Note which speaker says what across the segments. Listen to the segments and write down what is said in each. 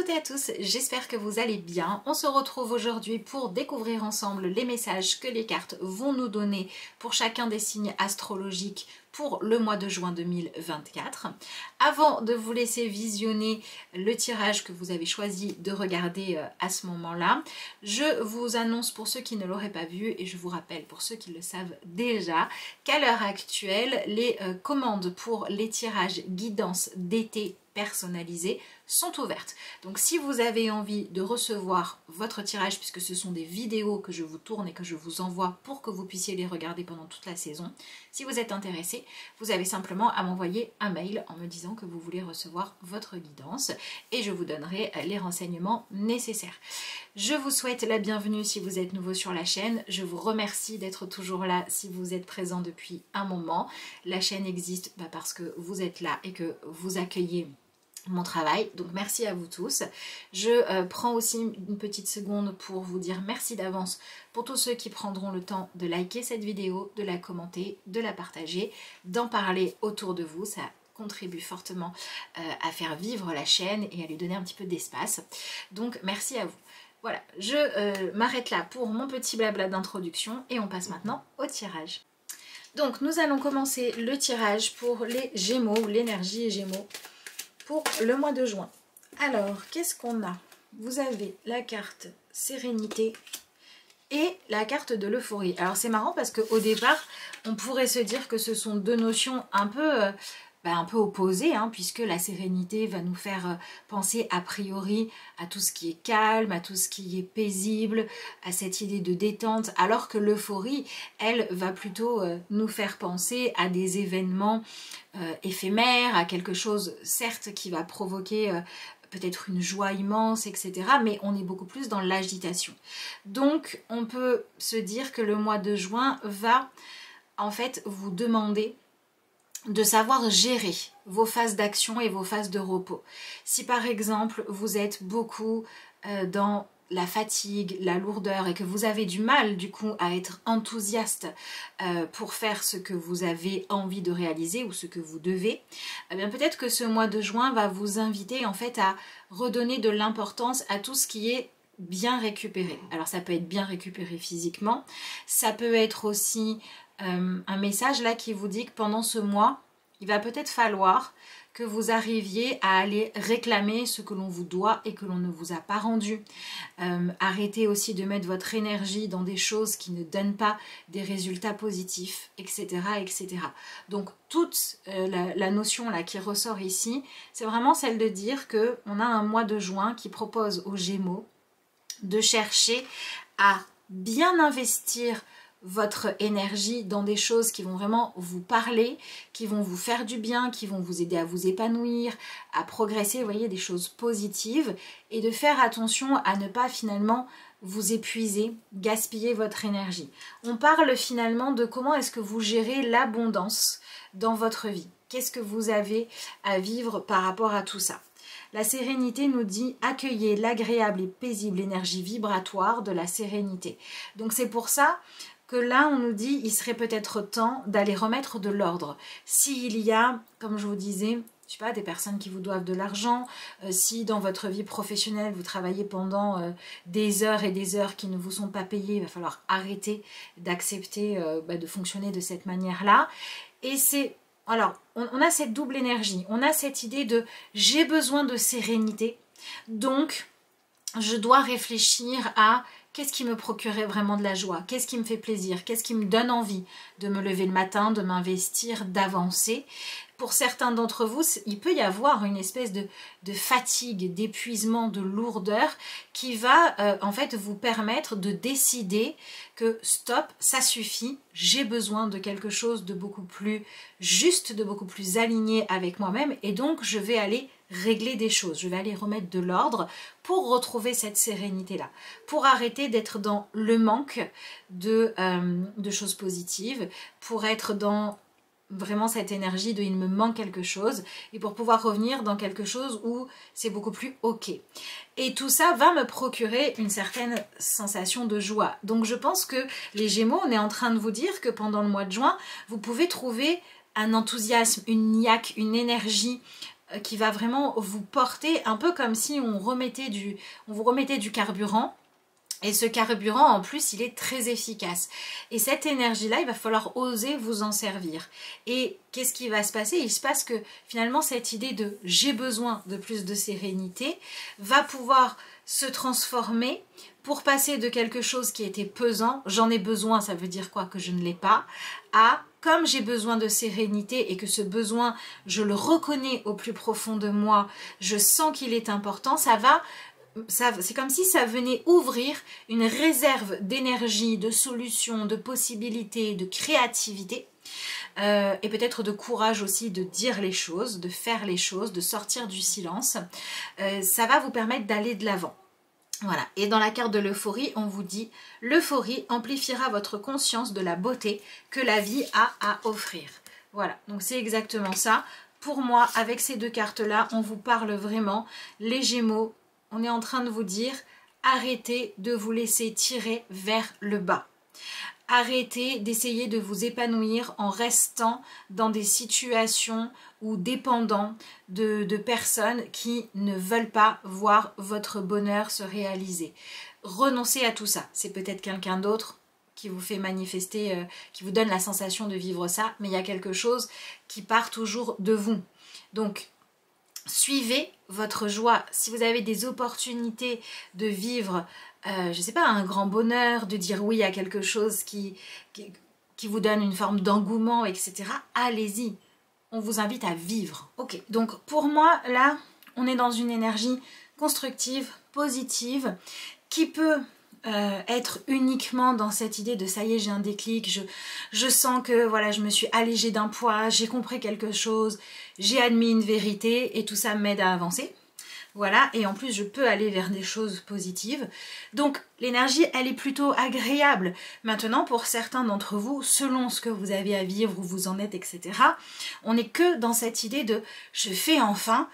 Speaker 1: toutes et à tous, j'espère que vous allez bien. On se retrouve aujourd'hui pour découvrir ensemble les messages que les cartes vont nous donner pour chacun des signes astrologiques pour le mois de juin 2024. Avant de vous laisser visionner le tirage que vous avez choisi de regarder à ce moment-là, je vous annonce pour ceux qui ne l'auraient pas vu et je vous rappelle pour ceux qui le savent déjà qu'à l'heure actuelle, les commandes pour les tirages guidance d'été personnalisées sont ouvertes. Donc si vous avez envie de recevoir votre tirage, puisque ce sont des vidéos que je vous tourne et que je vous envoie pour que vous puissiez les regarder pendant toute la saison, si vous êtes intéressé, vous avez simplement à m'envoyer un mail en me disant que vous voulez recevoir votre guidance et je vous donnerai les renseignements nécessaires. Je vous souhaite la bienvenue si vous êtes nouveau sur la chaîne. Je vous remercie d'être toujours là si vous êtes présent depuis un moment. La chaîne existe parce que vous êtes là et que vous accueillez mon travail, donc merci à vous tous. Je prends aussi une petite seconde pour vous dire merci d'avance pour tous ceux qui prendront le temps de liker cette vidéo, de la commenter, de la partager, d'en parler autour de vous. Ça contribue fortement à faire vivre la chaîne et à lui donner un petit peu d'espace. Donc merci à vous. Voilà, je m'arrête là pour mon petit blabla d'introduction et on passe maintenant au tirage. Donc nous allons commencer le tirage pour les Gémeaux ou l'énergie Gémeaux pour le mois de juin. Alors, qu'est-ce qu'on a? Vous avez la carte sérénité et la carte de l'euphorie. Alors c'est marrant parce qu'au départ, on pourrait se dire que ce sont deux notions un peu opposées, hein, puisque la sérénité va nous faire penser a priori à tout ce qui est calme, à tout ce qui est paisible, à cette idée de détente, alors que l'euphorie, elle, va plutôt nous faire penser à des événements éphémère, à quelque chose certes qui va provoquer peut-être une joie immense, etc. Mais on est beaucoup plus dans l'agitation. Donc on peut se dire que le mois de juin va en fait vous demander de savoir gérer vos phases d'action et vos phases de repos. Si par exemple vous êtes beaucoup dans la fatigue, la lourdeur et que vous avez du mal du coup à être enthousiaste pour faire ce que vous avez envie de réaliser ou ce que vous devez, eh bien peut-être que ce mois de juin va vous inviter en fait à redonner de l'importance à tout ce qui est bien récupéré. Alors ça peut être bien récupéré physiquement, ça peut être aussi un message là qui vous dit que pendant ce mois, il va peut-être falloir que vous arriviez à aller réclamer ce que l'on vous doit et que l'on ne vous a pas rendu. Arrêtez aussi de mettre votre énergie dans des choses qui ne donnent pas des résultats positifs, etc. etc. Donc toute la notion là qui ressort ici, c'est vraiment celle de dire qu'on a un mois de juin qui propose aux Gémeaux de chercher à bien investir votre énergie dans des choses qui vont vraiment vous parler, qui vont vous faire du bien, qui vont vous aider à vous épanouir, à progresser, vous voyez, des choses positives, et de faire attention à ne pas finalement vous épuiser, gaspiller votre énergie. On parle finalement de comment est-ce que vous gérez l'abondance dans votre vie. Qu'est-ce que vous avez à vivre par rapport à tout ça? La sérénité nous dit accueillez l'agréable et paisible énergie vibratoire de la sérénité. Donc c'est pour ça que là on nous dit il serait peut-être temps d'aller remettre de l'ordre. S'il y a, comme je vous disais, je sais pas, des personnes qui vous doivent de l'argent, si dans votre vie professionnelle vous travaillez pendant des heures et des heures qui ne vous sont pas payées, il va falloir arrêter d'accepter de fonctionner de cette manière-là. Et c'est, alors on a cette double énergie, on a cette idée de j'ai besoin de sérénité, donc je dois réfléchir à qu'est-ce qui me procurait vraiment de la joie, qu'est-ce qui me fait plaisir, qu'est-ce qui me donne envie de me lever le matin, de m'investir, d'avancer. Pour certains d'entre vous, il peut y avoir une espèce de fatigue, d'épuisement, de lourdeur qui va en fait vous permettre de décider que stop, ça suffit, j'ai besoin de quelque chose de beaucoup plus juste, de beaucoup plus aligné avec moi-même et donc je vais aller régler des choses, je vais aller remettre de l'ordre pour retrouver cette sérénité-là, pour arrêter d'être dans le manque de choses positives, pour être dans vraiment cette énergie de il me manque quelque chose et pour pouvoir revenir dans quelque chose où c'est beaucoup plus ok. Et tout ça va me procurer une certaine sensation de joie. Donc je pense que les Gémeaux, on est en train de vous dire que pendant le mois de juin, vous pouvez trouver un enthousiasme, une niaque, une énergie qui va vraiment vous porter un peu comme si on vous remettait du carburant. Et ce carburant, en plus, il est très efficace. Et cette énergie-là, il va falloir oser vous en servir. Et qu'est-ce qui va se passer? Il se passe que finalement, cette idée de « j'ai besoin de plus de sérénité » va pouvoir se transformer pour passer de quelque chose qui était pesant, j'en ai besoin, ça veut dire quoi? Que je ne l'ai pas, à comme j'ai besoin de sérénité et que ce besoin, je le reconnais au plus profond de moi, je sens qu'il est important, c'est comme si ça venait ouvrir une réserve d'énergie, de solutions, de possibilités, de créativité et peut-être de courage aussi de dire les choses, de faire les choses, de sortir du silence. Ça va vous permettre d'aller de l'avant. Voilà, et dans la carte de l'euphorie, on vous dit « L'euphorie amplifiera votre conscience de la beauté que la vie a à offrir. » Voilà, donc c'est exactement ça. Pour moi, avec ces deux cartes-là, on vous parle vraiment, les Gémeaux, on est en train de vous dire « Arrêtez de vous laisser tirer vers le bas. » Arrêtez d'essayer de vous épanouir en restant dans des situations ou dépendant de personnes qui ne veulent pas voir votre bonheur se réaliser. Renoncez à tout ça. C'est peut-être quelqu'un d'autre qui vous fait manifester, qui vous donne la sensation de vivre ça, mais il y a quelque chose qui part toujours de vous. Donc, suivez votre joie. Si vous avez des opportunités de vivre je ne sais pas, un grand bonheur, de dire oui à quelque chose qui vous donne une forme d'engouement, etc. Allez-y, on vous invite à vivre. Ok, donc pour moi, là, on est dans une énergie constructive, positive, qui peut être uniquement dans cette idée de ça y est, j'ai un déclic, je sens que voilà, je me suis allégée d'un poids, j'ai compris quelque chose, j'ai admis une vérité et tout ça m'aide à avancer. Voilà, et en plus je peux aller vers des choses positives. Donc l'énergie, elle est plutôt agréable. Maintenant, pour certains d'entre vous, selon ce que vous avez à vivre, où vous en êtes, etc., on n'est que dans cette idée de « je fais enfin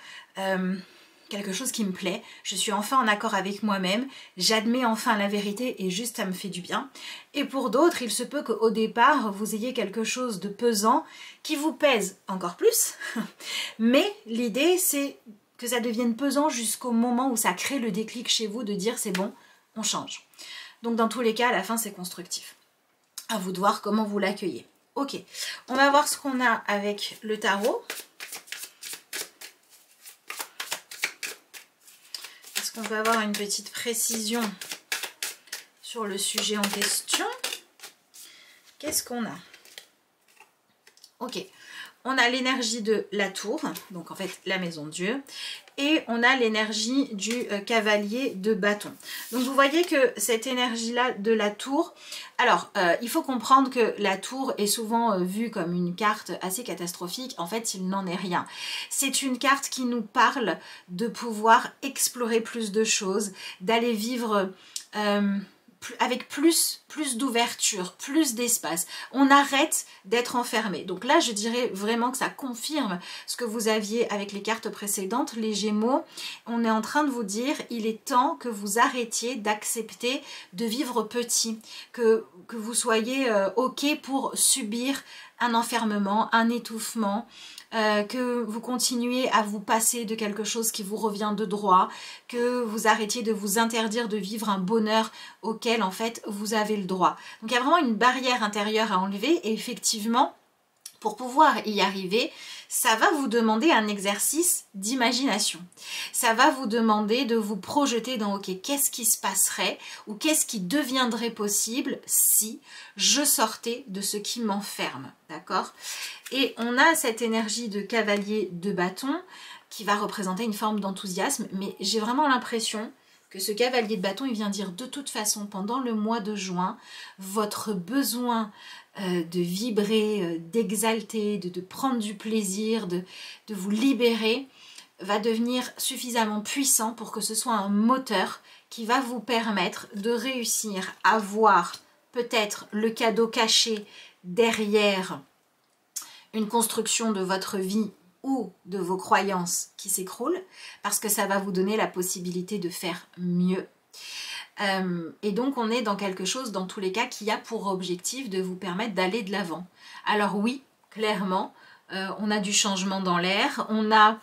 Speaker 1: quelque chose qui me plaît, je suis enfin en accord avec moi-même, j'admets enfin la vérité et juste ça me fait du bien ». Et pour d'autres, il se peut qu'au départ, vous ayez quelque chose de pesant qui vous pèse encore plus. Mais l'idée, c'est que ça devienne pesant jusqu'au moment où ça crée le déclic chez vous de dire c'est bon, on change. Donc dans tous les cas, à la fin, c'est constructif. À vous de voir comment vous l'accueillez. Ok, on va voir ce qu'on a avec le tarot. Est-ce qu'on peut avoir une petite précision sur le sujet en question? Qu'est-ce qu'on a? Ok. On a l'énergie de la tour, donc en fait la maison de Dieu, et on a l'énergie du cavalier de bâton. Donc vous voyez que cette énergie-là de la tour, alors il faut comprendre que la tour est souvent vue comme une carte assez catastrophique, en fait il n'en est rien. C'est une carte qui nous parle de pouvoir explorer plus de choses, d'aller vivre avec plus d'ouverture, plus d'espace. On arrête d'être enfermé. Donc là, je dirais vraiment que ça confirme ce que vous aviez avec les cartes précédentes, les Gémeaux. On est en train de vous dire, il est temps que vous arrêtiez d'accepter de vivre petit, que vous soyez OK pour subir un enfermement, un étouffement, que vous continuez à vous passer de quelque chose qui vous revient de droit, que vous arrêtiez de vous interdire de vivre un bonheur auquel en fait vous avez le droit. Donc il y a vraiment une barrière intérieure à enlever et effectivement, pour pouvoir y arriver, ça va vous demander un exercice d'imagination. Ça va vous demander de vous projeter dans ok, qu'est-ce qui se passerait ou qu'est-ce qui deviendrait possible si je sortais de ce qui m'enferme, d'accord? Et on a cette énergie de cavalier de bâton qui va représenter une forme d'enthousiasme, mais j'ai vraiment l'impression que ce cavalier de bâton, il vient dire de toute façon, pendant le mois de juin, votre besoin de vibrer, d'exalter, de prendre du plaisir, de vous libérer, va devenir suffisamment puissant pour que ce soit un moteur qui va vous permettre de réussir à voir peut-être le cadeau caché derrière une construction de votre vie ou de vos croyances qui s'écroulent, parce que ça va vous donner la possibilité de faire mieux. Et donc on est dans quelque chose, dans tous les cas, qui a pour objectif de vous permettre d'aller de l'avant. Alors oui, clairement, on a du changement dans l'air, on a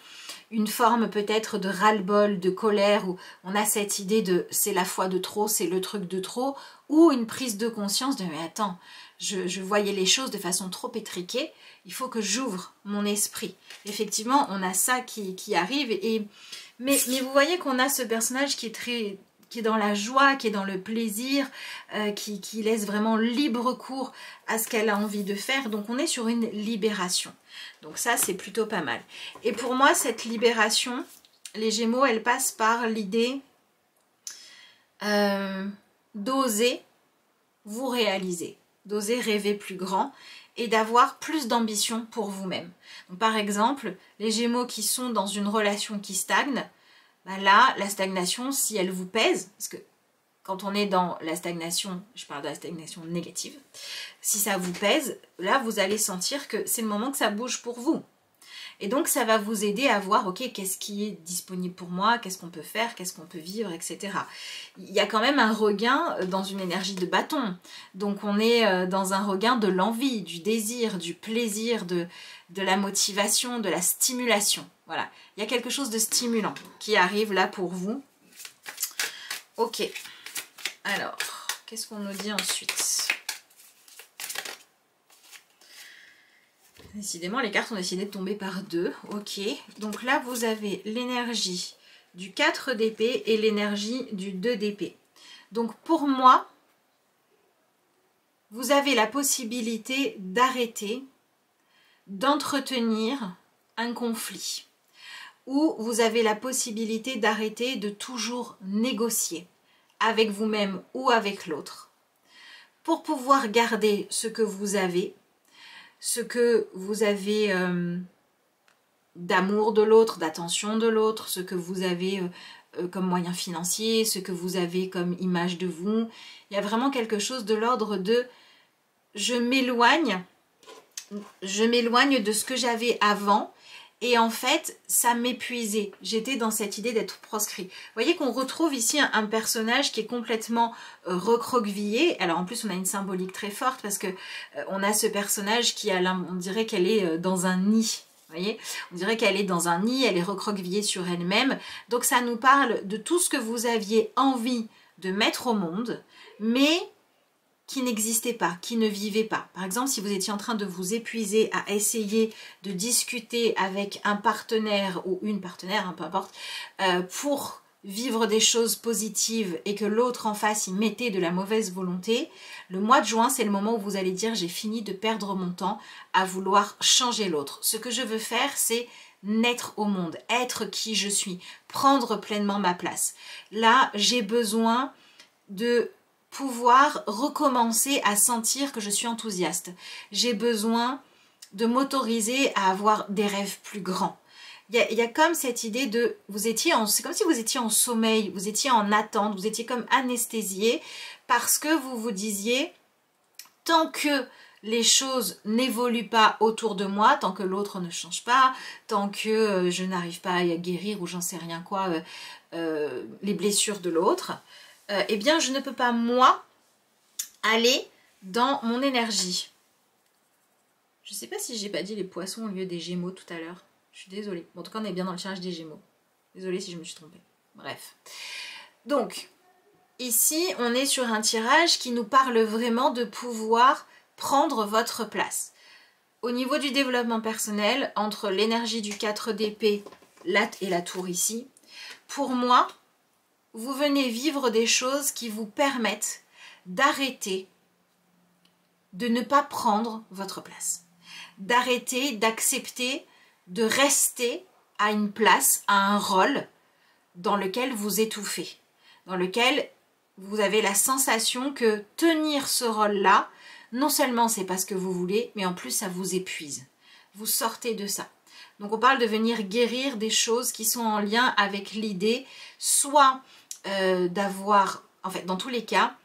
Speaker 1: une forme peut-être de ras-le-bol, de colère, où on a cette idée de c'est la fois de trop, c'est le truc de trop, ou une prise de conscience de mais attends, je voyais les choses de façon trop étriquée, il faut que j'ouvre mon esprit. Effectivement, on a ça qui arrive, mais vous voyez qu'on a ce personnage qui est dans la joie, qui est dans le plaisir, qui laisse vraiment libre cours à ce qu'elle a envie de faire. Donc on est sur une libération. Donc ça, c'est plutôt pas mal. Et pour moi, cette libération, les Gémeaux, elle passe par l'idée d'oser vous réaliser, d'oser rêver plus grand et d'avoir plus d'ambition pour vous-même. Par exemple, les Gémeaux qui sont dans une relation qui stagne, bah là, la stagnation, si elle vous pèse, parce que quand on est dans la stagnation, je parle de la stagnation négative, si ça vous pèse, là, vous allez sentir que c'est le moment que ça bouge pour vous. Et donc, ça va vous aider à voir, ok, qu'est-ce qui est disponible pour moi, qu'est-ce qu'on peut faire, qu'est-ce qu'on peut vivre, etc. Il y a quand même un regain dans une énergie de bâton. Donc, on est dans un regain de l'envie, du désir, du plaisir, de la motivation, de la stimulation. Voilà, il y a quelque chose de stimulant qui arrive là pour vous. Ok, alors, qu'est-ce qu'on nous dit ensuite ? Décidément, les cartes ont décidé de tomber par deux. Ok, donc là, vous avez l'énergie du 4 d'épée et l'énergie du 2 d'épée. Donc pour moi, vous avez la possibilité d'arrêter, d'entretenir un conflit. Ou vous avez la possibilité d'arrêter de toujours négocier avec vous-même ou avec l'autre pour pouvoir garder ce que vous avez d'amour de l'autre, d'attention de l'autre, ce que vous avez comme moyen financier, ce que vous avez comme image de vous. Il y a vraiment quelque chose de l'ordre de je m'éloigne de ce que j'avais avant. Et en fait, ça m'épuisait. J'étais dans cette idée d'être proscrit. Vous voyez qu'on retrouve ici un personnage qui est complètement recroquevillé. Alors en plus, on a une symbolique très forte parce que on a ce personnage qui a, on dirait qu'elle est dans un nid. Vous voyez, on dirait qu'elle est dans un nid, elle est recroquevillée sur elle-même. Donc ça nous parle de tout ce que vous aviez envie de mettre au monde, mais qui n'existait pas, qui ne vivait pas. Par exemple, si vous étiez en train de vous épuiser à essayer de discuter avec un partenaire ou une partenaire, peu importe, pour vivre des choses positives et que l'autre en face y mettait de la mauvaise volonté, le mois de juin, c'est le moment où vous allez dire j'ai fini de perdre mon temps à vouloir changer l'autre. Ce que je veux faire, c'est naître au monde, être qui je suis, prendre pleinement ma place. Là, j'ai besoin de pouvoir recommencer à sentir que je suis enthousiaste. J'ai besoin de m'autoriser à avoir des rêves plus grands. Il y a comme cette idée de, c'est comme si vous étiez en sommeil, vous étiez en attente, vous étiez comme anesthésié parce que vous vous disiez, tant que les choses n'évoluent pas autour de moi, tant que l'autre ne change pas, tant que je n'arrive pas à guérir ou j'en sais rien quoi, les blessures de l'autre, eh bien je ne peux pas moi aller dans mon énergie. Je ne sais pas si j'ai pas dit les poissons au lieu des gémeaux tout à l'heure. Je suis désolée. Bon, en tout cas on est bien dans le tirage des gémeaux. Désolée si je me suis trompée. Bref. Donc ici on est sur un tirage qui nous parle vraiment de pouvoir prendre votre place. Au niveau du développement personnel, entre l'énergie du 4 d'épée et la tour ici, pour moi, vous venez vivre des choses qui vous permettent d'arrêter de ne pas prendre votre place. D'arrêter, d'accepter, de rester à une place, à un rôle dans lequel vous étouffez. Dans lequel vous avez la sensation que tenir ce rôle-là, non seulement c'est pas ce que vous voulez, mais en plus ça vous épuise. Vous sortez de ça. Donc on parle de venir guérir des choses qui sont en lien avec l'idée, soit d'avoir, en fait dans tous les cas,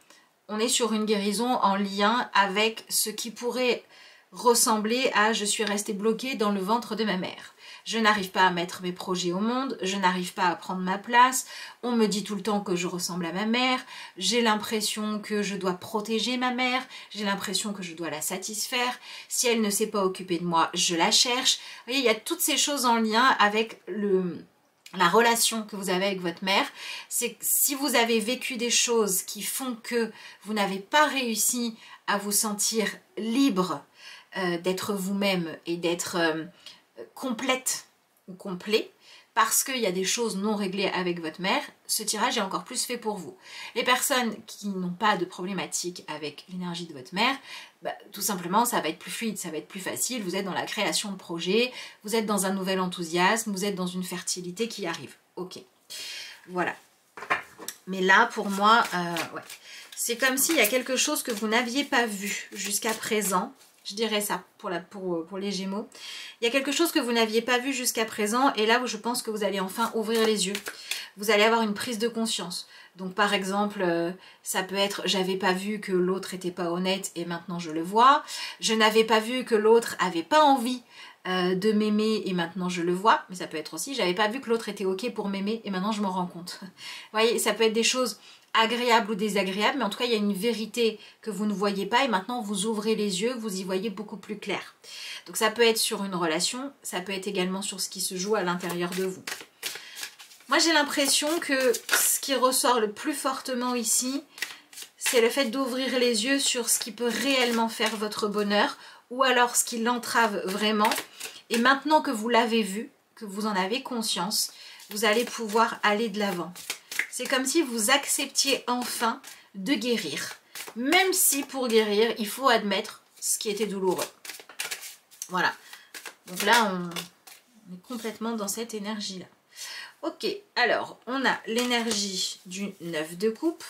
Speaker 1: on est sur une guérison en lien avec ce qui pourrait ressembler à je suis restée bloquée dans le ventre de ma mère. Je n'arrive pas à mettre mes projets au monde, je n'arrive pas à prendre ma place, on me dit tout le temps que je ressemble à ma mère, j'ai l'impression que je dois protéger ma mère, j'ai l'impression que je dois la satisfaire, si elle ne s'est pas occupée de moi, je la cherche. Vous voyez, il y a toutes ces choses en lien avec la relation que vous avez avec votre mère. C'est que si vous avez vécu des choses qui font que vous n'avez pas réussi à vous sentir libre d'être vous-même et d'être complète ou complet, parce qu'il y a des choses non réglées avec votre mère, ce tirage est encore plus fait pour vous. Les personnes qui n'ont pas de problématique avec l'énergie de votre mère, bah, tout simplement ça va être plus fluide, ça va être plus facile, vous êtes dans la création de projets, vous êtes dans un nouvel enthousiasme, vous êtes dans une fertilité qui arrive. Ok, voilà. Mais là pour moi, ouais. C'est comme s'il y a quelque chose que vous n'aviez pas vu jusqu'à présent. Je dirais ça pour les Gémeaux. Il y a quelque chose que vous n'aviez pas vu jusqu'à présent et là où je pense que vous allez enfin ouvrir les yeux. Vous allez avoir une prise de conscience. Donc par exemple, ça peut être j'avais pas vu que l'autre était pas honnête et maintenant je le vois. Je n'avais pas vu que l'autre avait pas envie de m'aimer et maintenant je le vois. Mais ça peut être aussi j'avais pas vu que l'autre était ok pour m'aimer et maintenant je m'en rends compte. Vous voyez, ça peut être des choses agréable ou désagréable, mais en tout cas il y a une vérité que vous ne voyez pas et maintenant vous ouvrez les yeux, vous y voyez beaucoup plus clair. Donc ça peut être sur une relation, ça peut être également sur ce qui se joue à l'intérieur de vous. Moi j'ai l'impression que ce qui ressort le plus fortement ici, c'est le fait d'ouvrir les yeux sur ce qui peut réellement faire votre bonheur ou alors ce qui l'entrave vraiment. Et maintenant que vous l'avez vu, que vous en avez conscience, vous allez pouvoir aller de l'avant. C'est comme si vous acceptiez enfin de guérir. Même si pour guérir, il faut admettre ce qui était douloureux. Voilà. Donc là, on est complètement dans cette énergie-là. Ok, alors, on a l'énergie du 9 de coupe.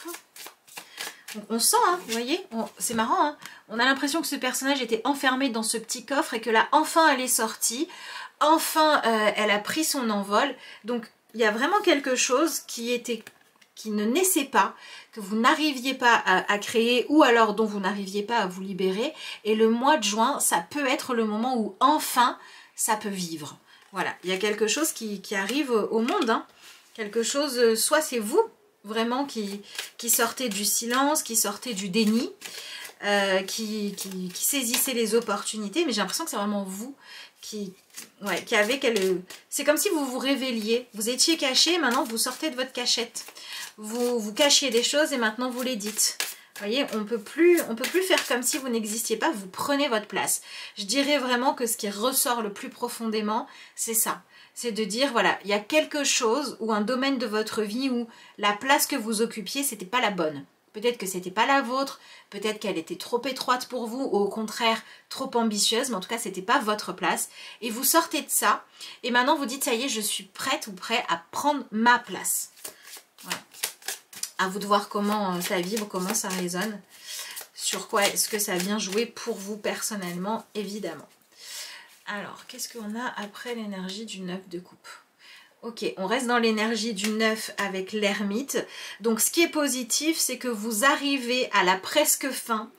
Speaker 1: Donc, on sent, hein, vous voyez, c'est marrant, hein, on a l'impression que ce personnage était enfermé dans ce petit coffre et que là, enfin, elle est sortie. Enfin, elle a pris son envol. Donc, il y a vraiment quelque chose qui ne naissait pas, que vous n'arriviez pas à créer ou alors dont vous n'arriviez pas à vous libérer. Et le mois de juin, ça peut être le moment où enfin ça peut vivre. Voilà, il y a quelque chose qui arrive au monde. Hein. Quelque chose, soit c'est vous vraiment qui sortez du silence, qui sortez du déni, qui saisissez les opportunités. Mais j'ai l'impression que c'est vraiment vous qui avait c'est comme si vous vous révéliez, vous étiez caché, maintenant vous sortez de votre cachette, vous cachiez des choses et maintenant vous les dites. Vous voyez, on peut plus faire comme si vous n'existiez pas, vous prenez votre place. Je dirais vraiment que ce qui ressort le plus profondément, c'est ça. C'est de dire, voilà, il y a quelque chose ou un domaine de votre vie où la place que vous occupiez, c'était pas la bonne. Peut-être que c'était pas la vôtre, peut-être qu'elle était trop étroite pour vous, ou au contraire trop ambitieuse, mais en tout cas c'était pas votre place. Et vous sortez de ça, et maintenant vous dites ça y est, je suis prête ou prêt à prendre ma place. Voilà. À vous de voir comment ça vibre, comment ça résonne, sur quoi est-ce que ça vient jouer pour vous personnellement, évidemment. Alors, qu'est-ce qu'on a après l'énergie du 9 de coupe ? Ok, on reste dans l'énergie du 9 avec l'ermite. Donc ce qui est positif, c'est que vous arrivez à la presque fin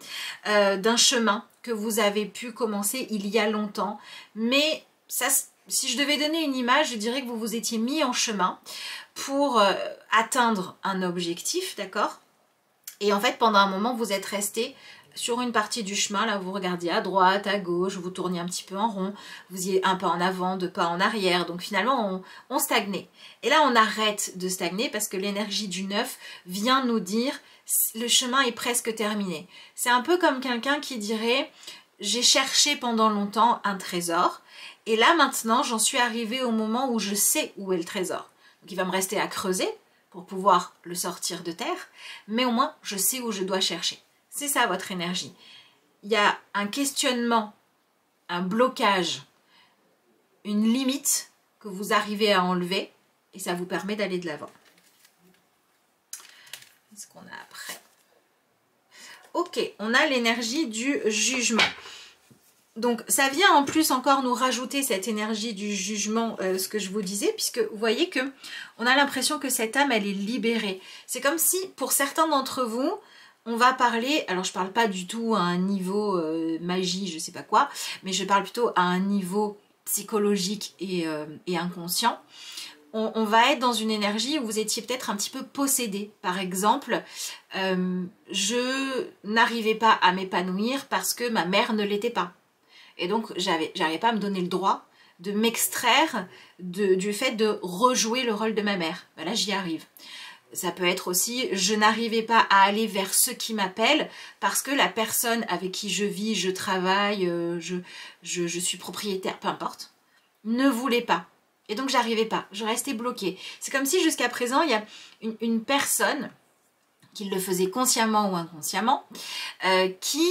Speaker 1: d'un chemin que vous avez pu commencer il y a longtemps. Mais ça, si je devais donner une image, je dirais que vous vous étiez mis en chemin pour atteindre un objectif, d'accord ? Et en fait, pendant un moment, vous êtes resté sur une partie du chemin, là vous regardiez à droite, à gauche, vous tourniez un petit peu en rond, vous y êtes un pas en avant, deux pas en arrière, donc finalement on stagnait. Et là on arrête de stagner parce que l'énergie du 9 vient nous dire le chemin est presque terminé. C'est un peu comme quelqu'un qui dirait j'ai cherché pendant longtemps un trésor et là maintenant j'en suis arrivée au moment où je sais où est le trésor. Donc il va me rester à creuser pour pouvoir le sortir de terre, mais au moins je sais où je dois chercher. C'est ça votre énergie. Il y a un questionnement, un blocage, une limite que vous arrivez à enlever et ça vous permet d'aller de l'avant. Qu'est-ce qu'on a après? Ok, on a l'énergie du jugement. Donc ça vient en plus encore nous rajouter cette énergie du jugement, ce que je vous disais, puisque vous voyez que on a l'impression que cette âme elle est libérée. C'est comme si pour certains d'entre vous, on va parler, alors je parle pas du tout à un niveau magie, je sais pas quoi, mais je parle plutôt à un niveau psychologique et inconscient. On va être dans une énergie où vous étiez peut-être un petit peu possédé. Par exemple, je n'arrivais pas à m'épanouir parce que ma mère ne l'était pas. Et donc, j'arrivais pas à me donner le droit de m'extraire du fait de rejouer le rôle de ma mère. Ben là, j'y arrive. Ça peut être aussi, je n'arrivais pas à aller vers ceux qui m'appellent parce que la personne avec qui je vis, je travaille, je suis propriétaire, peu importe, ne voulait pas. Et donc, j'arrivais pas, je restais bloquée. C'est comme si jusqu'à présent, il y a une personne qui le faisait consciemment ou inconsciemment, qui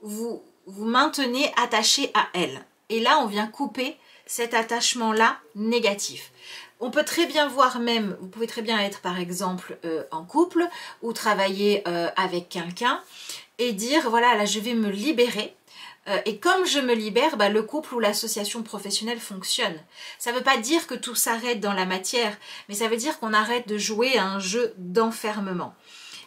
Speaker 1: vous maintenez attaché à elle. Et là, on vient couper cet attachement-là négatif. On peut très bien voir même, vous pouvez très bien être par exemple en couple ou travailler avec quelqu'un et dire voilà, là je vais me libérer. Et comme je me libère, bah, le couple ou l'association professionnelle fonctionne. Ça ne veut pas dire que tout s'arrête dans la matière, mais ça veut dire qu'on arrête de jouer à un jeu d'enfermement.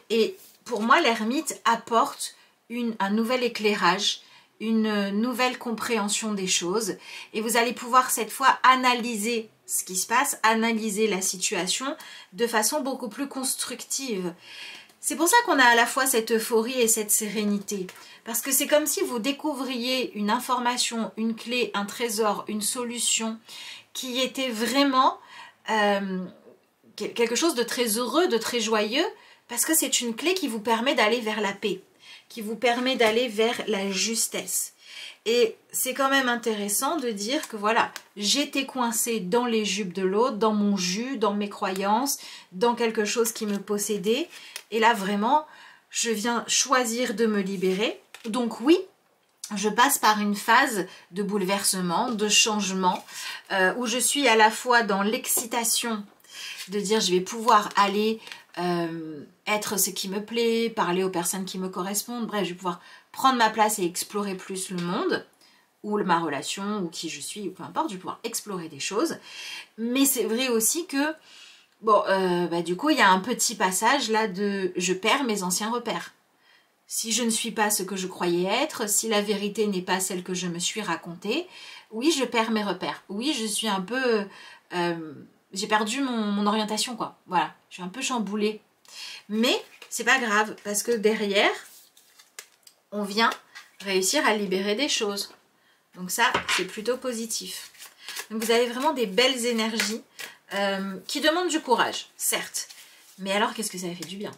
Speaker 1: Et pour moi, l'ermite apporte un nouvel éclairage, une nouvelle compréhension des choses. Et vous allez pouvoir cette fois analyser ce qui se passe, analyser la situation de façon beaucoup plus constructive. C'est pour ça qu'on a à la fois cette euphorie et cette sérénité. Parce que c'est comme si vous découvriez une information, une clé, un trésor, une solution qui était vraiment quelque chose de très heureux, de très joyeux, parce que c'est une clé qui vous permet d'aller vers la paix, qui vous permet d'aller vers la justesse. Et c'est quand même intéressant de dire que voilà, j'étais coincée dans les jupes de l'autre, dans mon jus, dans mes croyances, dans quelque chose qui me possédait. Et là vraiment, je viens choisir de me libérer. Donc oui, je passe par une phase de bouleversement, de changement, où je suis à la fois dans l'excitation de dire je vais pouvoir aller être ce qui me plaît, parler aux personnes qui me correspondent, bref, je vais pouvoir prendre ma place et explorer plus le monde, ou ma relation, ou qui je suis, ou peu importe, je vais pouvoir explorer des choses. Mais c'est vrai aussi que, bon, du coup, il y a un petit passage là de je perds mes anciens repères. Si je ne suis pas ce que je croyais être, si la vérité n'est pas celle que je me suis racontée, oui, je perds mes repères. Oui, je suis un peu... j'ai perdu mon orientation, quoi. Voilà, je suis un peu chamboulée. Mais c'est pas grave, parce que derrière, on vient réussir à libérer des choses. Donc ça, c'est plutôt positif. Donc vous avez vraiment des belles énergies qui demandent du courage, certes. Mais alors, qu'est-ce que ça fait du bien?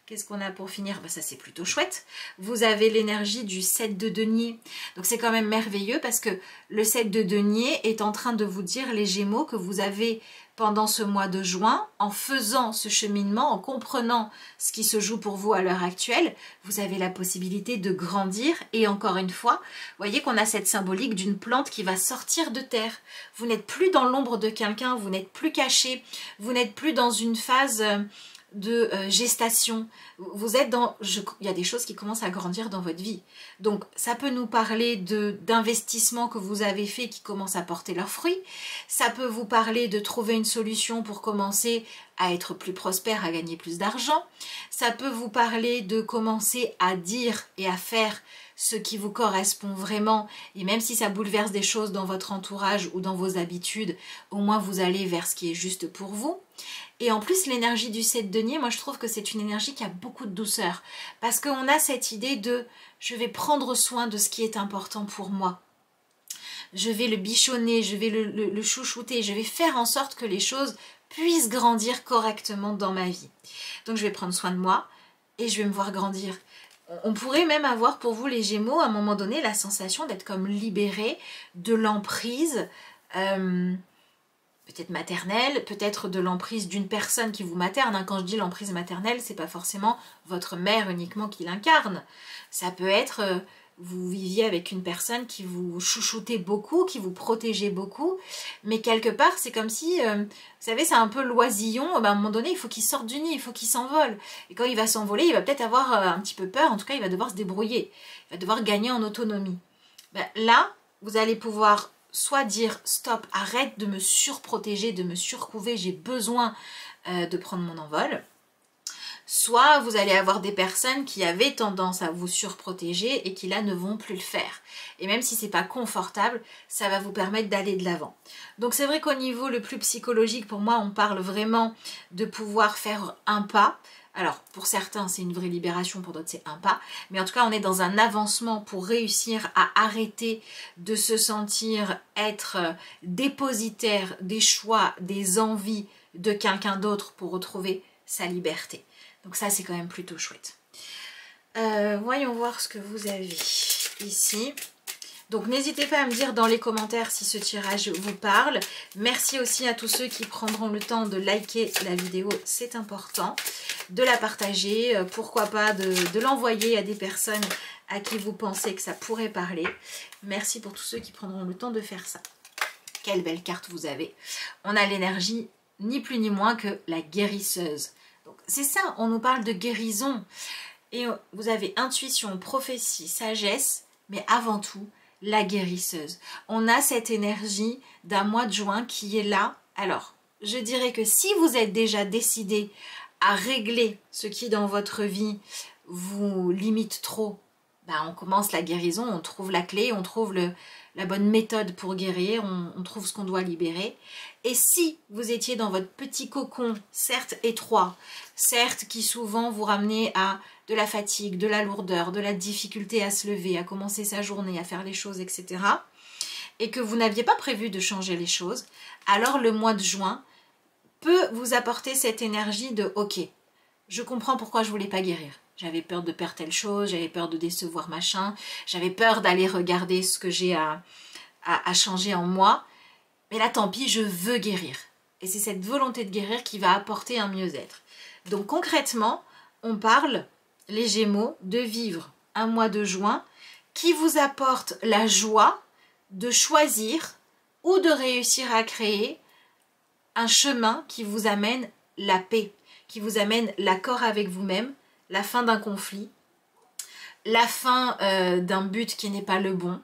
Speaker 1: Qu'est-ce qu'on a pour finir? Ça, c'est plutôt chouette. Vous avez l'énergie du 7 de denier. Donc, c'est quand même merveilleux parce que le 7 de denier est en train de vous dire, les Gémeaux, que vous avez, pendant ce mois de juin, en faisant ce cheminement, en comprenant ce qui se joue pour vous à l'heure actuelle, vous avez la possibilité de grandir. Et encore une fois, vous voyez qu'on a cette symbolique d'une plante qui va sortir de terre. Vous n'êtes plus dans l'ombre de quelqu'un, vous n'êtes plus caché, vous n'êtes plus dans une phase... de gestation, vous êtes dans... il y a des choses qui commencent à grandir dans votre vie. Donc ça peut nous parler d'investissements que vous avez fait qui commencent à porter leurs fruits. Ça peut vous parler de trouver une solution pour commencer à être plus prospère, à gagner plus d'argent. Ça peut vous parler de commencer à dire et à faire ce qui vous correspond vraiment. Et même si ça bouleverse des choses dans votre entourage ou dans vos habitudes, au moins vous allez vers ce qui est juste pour vous. Et en plus, l'énergie du 7 denier, moi je trouve que c'est une énergie qui a beaucoup de douceur. Parce qu'on a cette idée de je vais prendre soin de ce qui est important pour moi. Je vais le bichonner, je vais le chouchouter, je vais faire en sorte que les choses puissent grandir correctement dans ma vie. Donc je vais prendre soin de moi et je vais me voir grandir. On pourrait même avoir pour vous les Gémeaux à un moment donné la sensation d'être comme libéré de l'emprise peut-être maternelle, peut-être de l'emprise d'une personne qui vous materne. Quand je dis l'emprise maternelle, c'est pas forcément votre mère uniquement qui l'incarne. Ça peut être, vous viviez avec une personne qui vous chouchoutait beaucoup, qui vous protégeait beaucoup, mais quelque part, c'est comme si, vous savez, c'est un peu l'oisillon, à un moment donné, il faut qu'il sorte du nid, il faut qu'il s'envole. Et quand il va s'envoler, il va peut-être avoir un petit peu peur, en tout cas, il va devoir se débrouiller, il va devoir gagner en autonomie. Là, vous allez pouvoir soit dire stop, arrête de me surprotéger, de me surcouver, j'ai besoin de prendre mon envol. soit vous allez avoir des personnes qui avaient tendance à vous surprotéger et qui là ne vont plus le faire. Et même si c'est pas confortable, ça va vous permettre d'aller de l'avant. Donc c'est vrai qu'au niveau le plus psychologique, pour moi, on parle vraiment de pouvoir faire un pas. Alors, pour certains, c'est une vraie libération, pour d'autres, c'est un pas. Mais en tout cas, on est dans un avancement pour réussir à arrêter de se sentir être dépositaire des choix, des envies de quelqu'un d'autre pour retrouver sa liberté. Donc ça, c'est quand même plutôt chouette. Voyons voir ce que vous avez ici. Donc n'hésitez pas à me dire dans les commentaires si ce tirage vous parle. Merci aussi à tous ceux qui prendront le temps de liker la vidéo, c'est important. De la partager, pourquoi pas de l'envoyer à des personnes à qui vous pensez que ça pourrait parler. Merci pour tous ceux qui prendront le temps de faire ça. Quelle belle carte vous avez. On a l'énergie ni plus ni moins que la guérisseuse. Donc c'est ça, on nous parle de guérison. Et vous avez intuition, prophétie, sagesse, mais avant tout, la guérisseuse. On a cette énergie d'un mois de juin qui est là. Alors, je dirais que si vous êtes déjà décidé à régler ce qui dans votre vie vous limite trop, ben on commence la guérison, on trouve la clé, on trouve la bonne méthode pour guérir, on trouve ce qu'on doit libérer. Et si vous étiez dans votre petit cocon, certes étroit, certes qui souvent vous ramenait à de la fatigue, de la lourdeur, de la difficulté à se lever, à commencer sa journée, à faire les choses, etc. et que vous n'aviez pas prévu de changer les choses, alors le mois de juin peut vous apporter cette énergie de « ok, je comprends pourquoi je ne voulais pas guérir. J'avais peur de perdre telle chose, j'avais peur de décevoir machin, j'avais peur d'aller regarder ce que j'ai à changer en moi. Mais là, tant pis, je veux guérir. » Et c'est cette volonté de guérir qui va apporter un mieux-être. Donc concrètement, on parle, les Gémeaux, de vivre un mois de juin qui vous apporte la joie de choisir ou de réussir à créer un chemin qui vous amène la paix, qui vous amène l'accord avec vous-même, la fin d'un conflit, la fin d'un but qui n'est pas le bon,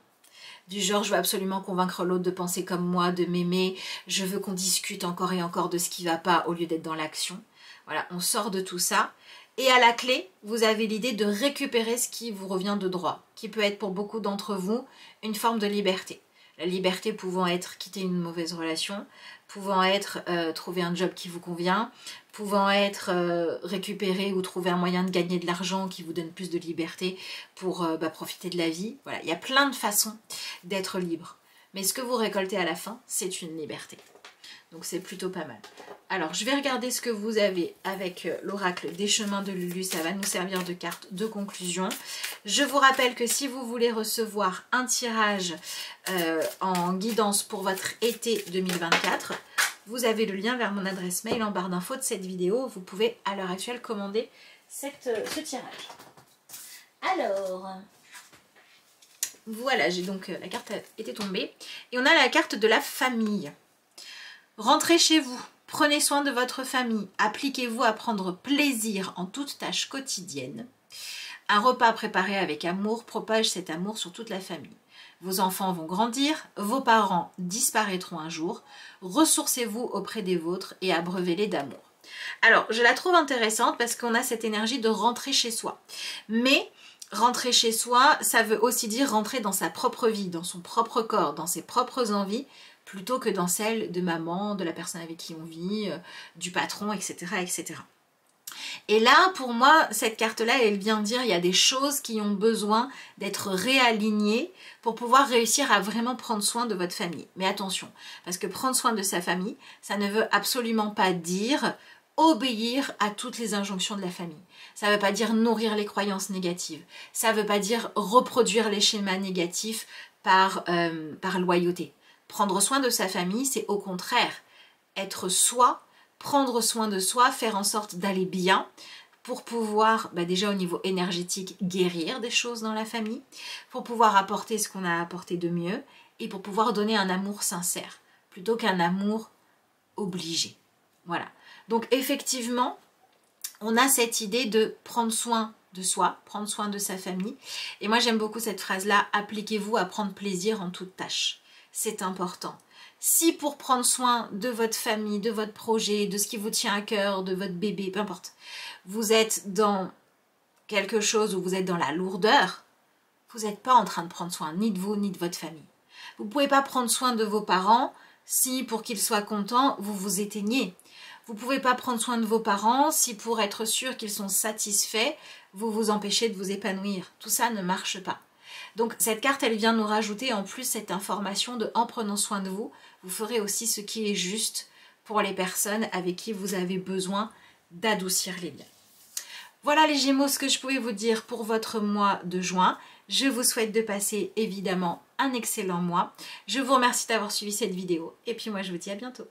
Speaker 1: du genre je veux absolument convaincre l'autre de penser comme moi, de m'aimer, je veux qu'on discute encore et encore de ce qui ne va pas au lieu d'être dans l'action. Voilà, on sort de tout ça. Et à la clé, vous avez l'idée de récupérer ce qui vous revient de droit, qui peut être pour beaucoup d'entre vous une forme de liberté. La liberté pouvant être quitter une mauvaise relation, pouvant être trouver un job qui vous convient, pouvant être récupérer ou trouver un moyen de gagner de l'argent qui vous donne plus de liberté pour profiter de la vie. Voilà, il y a plein de façons d'être libre. Mais ce que vous récoltez à la fin, c'est une liberté. Donc c'est plutôt pas mal. Alors je vais regarder ce que vous avez avec l'oracle des chemins de Lulu. Ça va nous servir de carte de conclusion. Je vous rappelle que si vous voulez recevoir un tirage en guidance pour votre été 2024, vous avez le lien vers mon adresse mail en barre d'infos de cette vidéo. Vous pouvez à l'heure actuelle commander ce tirage. Alors, voilà, j'ai donc la carte était tombée. Et on a la carte de la famille. Rentrez chez vous, prenez soin de votre famille, appliquez-vous à prendre plaisir en toute tâche quotidienne. Un repas préparé avec amour propage cet amour sur toute la famille. Vos enfants vont grandir, vos parents disparaîtront un jour. Ressourcez-vous auprès des vôtres et abreuvez-les d'amour. Alors, je la trouve intéressante parce qu'on a cette énergie de rentrer chez soi. Mais rentrer chez soi, ça veut aussi dire rentrer dans sa propre vie, dans son propre corps, dans ses propres envies, plutôt que dans celle de maman, de la personne avec qui on vit, du patron, etc., etc. Et là, pour moi, cette carte-là, elle vient dire il y a des choses qui ont besoin d'être réalignées pour pouvoir réussir à vraiment prendre soin de votre famille. Mais attention, parce que prendre soin de sa famille, ça ne veut absolument pas dire obéir à toutes les injonctions de la famille. Ça ne veut pas dire nourrir les croyances négatives. Ça ne veut pas dire reproduire les schémas négatifs par loyauté. Prendre soin de sa famille, c'est au contraire être soi, prendre soin de soi, faire en sorte d'aller bien pour pouvoir, déjà au niveau énergétique, guérir des choses dans la famille, pour pouvoir apporter ce qu'on a apporté de mieux et pour pouvoir donner un amour sincère plutôt qu'un amour obligé. Voilà. Donc effectivement, on a cette idée de prendre soin de soi, prendre soin de sa famille. Et moi j'aime beaucoup cette phrase-là, appliquez-vous à prendre plaisir en toute tâche. c'est important. Si pour prendre soin de votre famille, de votre projet, de ce qui vous tient à cœur, de votre bébé, peu importe, vous êtes dans quelque chose où vous êtes dans la lourdeur, vous n'êtes pas en train de prendre soin ni de vous ni de votre famille. Vous ne pouvez pas prendre soin de vos parents si pour qu'ils soient contents, vous vous éteignez. Vous ne pouvez pas prendre soin de vos parents si pour être sûr qu'ils sont satisfaits, vous vous empêchez de vous épanouir. Tout ça ne marche pas. Donc cette carte, elle vient nous rajouter en plus cette information de en prenant soin de vous, vous ferez aussi ce qui est juste pour les personnes avec qui vous avez besoin d'adoucir les liens. Voilà les Gémeaux, ce que je pouvais vous dire pour votre mois de juin. Je vous souhaite de passer évidemment un excellent mois. Je vous remercie d'avoir suivi cette vidéo et puis moi je vous dis à bientôt.